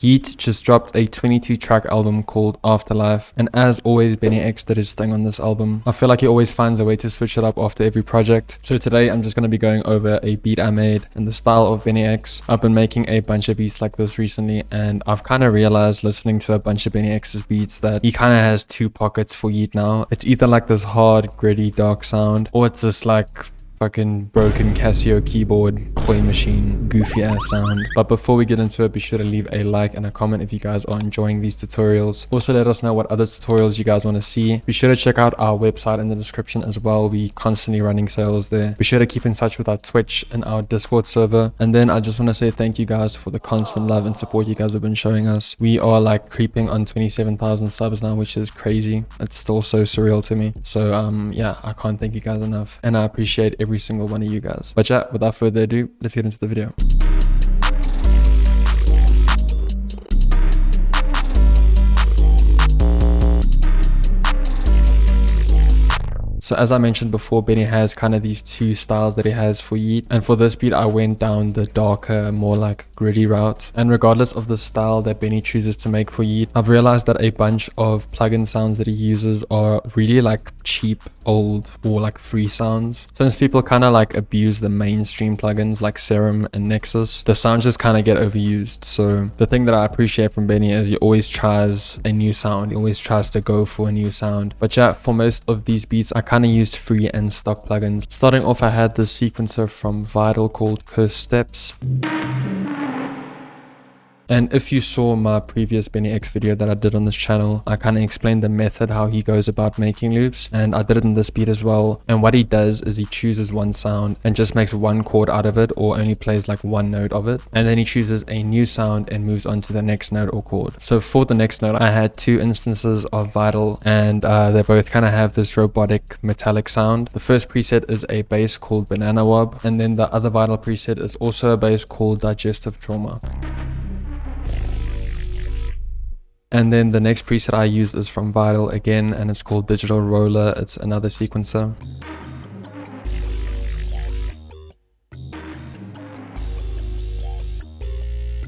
Yeat just dropped a 22-track album called Afterlyfe, and as always, BNYX did his thing on this album. I feel like he always finds a way to switch it up after every project. So today I'm just going to be going over a beat I made in the style of BNYX. I've been making a bunch of beats like this recently, and I've kind of realized listening to a bunch of BNYX's beats that he kind of has two pockets for Yeat now. It's either like this hard, gritty, dark sound, or it's this like fucking broken Casio keyboard, toy machine, goofy ass sound. But before we get into it, be sure to leave a like and a comment if you guys are enjoying these tutorials. Also let us know what other tutorials you guys want to see. Be sure to check out our website in the description as well. We constantly running sales there. Be sure to keep in touch with our Twitch and our Discord server. And then I just want to say thank you guys for the constant love and support you guys have been showing us. We are like creeping on 27,000 subs now, which is crazy. It's still so surreal to me. So yeah, I can't thank you guys enough, and I appreciate every single one of you guys. But yeah, without further ado, let's get into the video. So as I mentioned before, Benny has kind of these two styles that he has for Yeat, and for this beat I went down the darker, more like gritty route. And regardless of the style that Benny chooses to make for Yeat, I've realized that a bunch of plugin sounds that he uses are really like cheap, old, or like free sounds. Since people kind of like abuse the mainstream plugins like Serum and Nexus, the sounds just kind of get overused. So the thing that I appreciate from Benny is he always tries a new sound. He always tries to go for a new sound. But yeah, for most of these beats I kind of used free and stock plugins. Starting off, I had this sequencer from Vital called Curse Steps. And if you saw my previous BNYX video that I did on this channel, I kind of explained the method, how he goes about making loops, and I did it in this beat as well. And what he does is he chooses one sound and just makes one chord out of it, or only plays like one note of it, and then he chooses a new sound and moves on to the next note or chord. So for the next note, I had two instances of Vital, and they both kind of have this robotic metallic sound. The first preset is a bass called Banana Wob, and then the other Vital preset is also a bass called Digestive Trauma. And then the next preset I used is from Vital again, and it's called Digital Roller. It's another sequencer.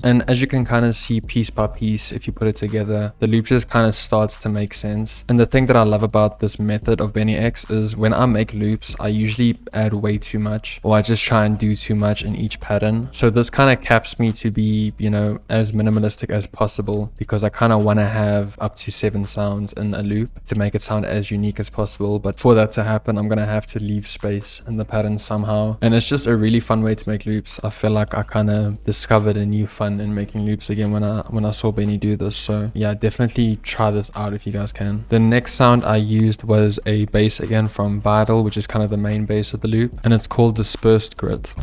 And as you can kind of see piece by piece, if you put it together, the loop just kind of starts to make sense. And the thing that I love about this method of BNYX is when I make loops, I usually add way too much, or I just try and do too much in each pattern. So this kind of caps me to be, you know, as minimalistic as possible, because I kind of want to have up to 7 sounds in a loop to make it sound as unique as possible. But for that to happen, I'm going to have to leave space in the pattern somehow. And it's just a really fun way to make loops. I feel like I kind of discovered a new fun in making loops again when I saw Benny do this. So yeah, definitely try this out if you guys can. The next sound I used was a bass again from Vital, which is kind of the main bass of the loop, and it's called Dispersed Grit.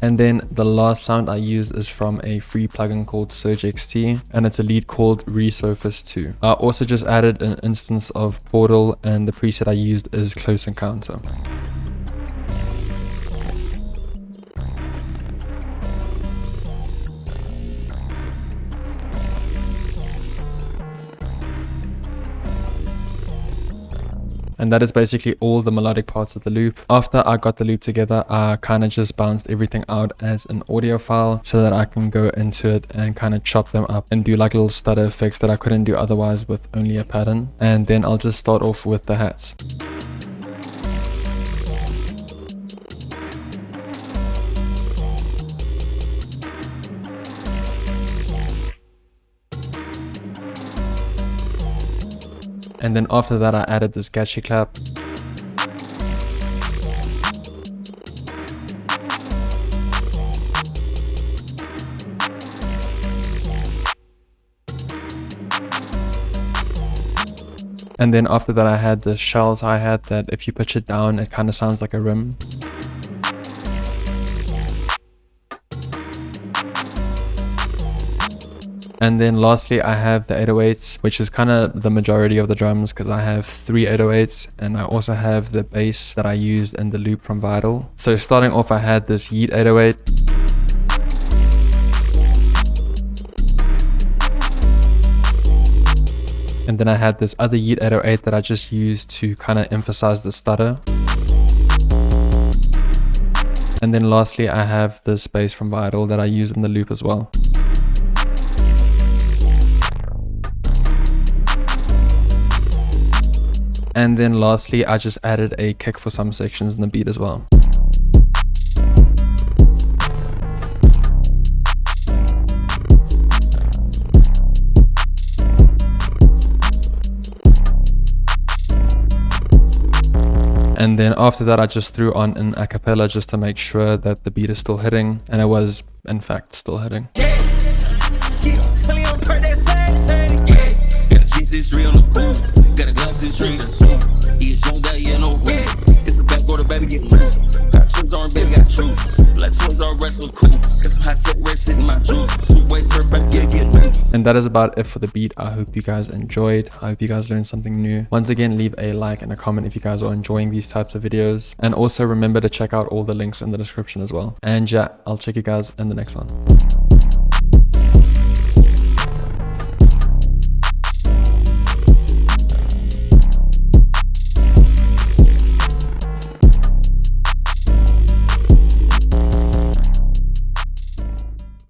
And then the last sound I used is from a free plugin called Surge XT, and it's a lead called Resurface 2. I also just added an instance of Portal, and the preset I used is Close Encounter. And that is basically all the melodic parts of the loop. After I got the loop together, I kind of just bounced everything out as an audio file so that I can go into it and kind of chop them up and do like little stutter effects that I couldn't do otherwise with only a pattern. And then I'll just start off with the hats. And then after that, I added this gachi clap. And then after that, I had the shells hi-hat that if you pitch it down, it kind of sounds like a rim. And then lastly, I have the 808s, which is kind of the majority of the drums because I have 3 808s, and I also have the bass that I used in the loop from Vital. So starting off, I had this Yeat 808. And then I had this other Yeat 808 that I just used to kind of emphasize the stutter. And then lastly, I have this bass from Vital that I use in the loop as well. And then lastly, I just added a kick for some sections in the beat as well. And then after that, I just threw on an a cappella just to make sure that the beat is still hitting, and it was in fact still hitting. And that is about it for the beat. I hope you guys enjoyed. I hope you guys learned something new. Once again, leave a like and a comment if you guys are enjoying these types of videos. And also remember to check out all the links in the description as well. And yeah, I'll check you guys in the next one.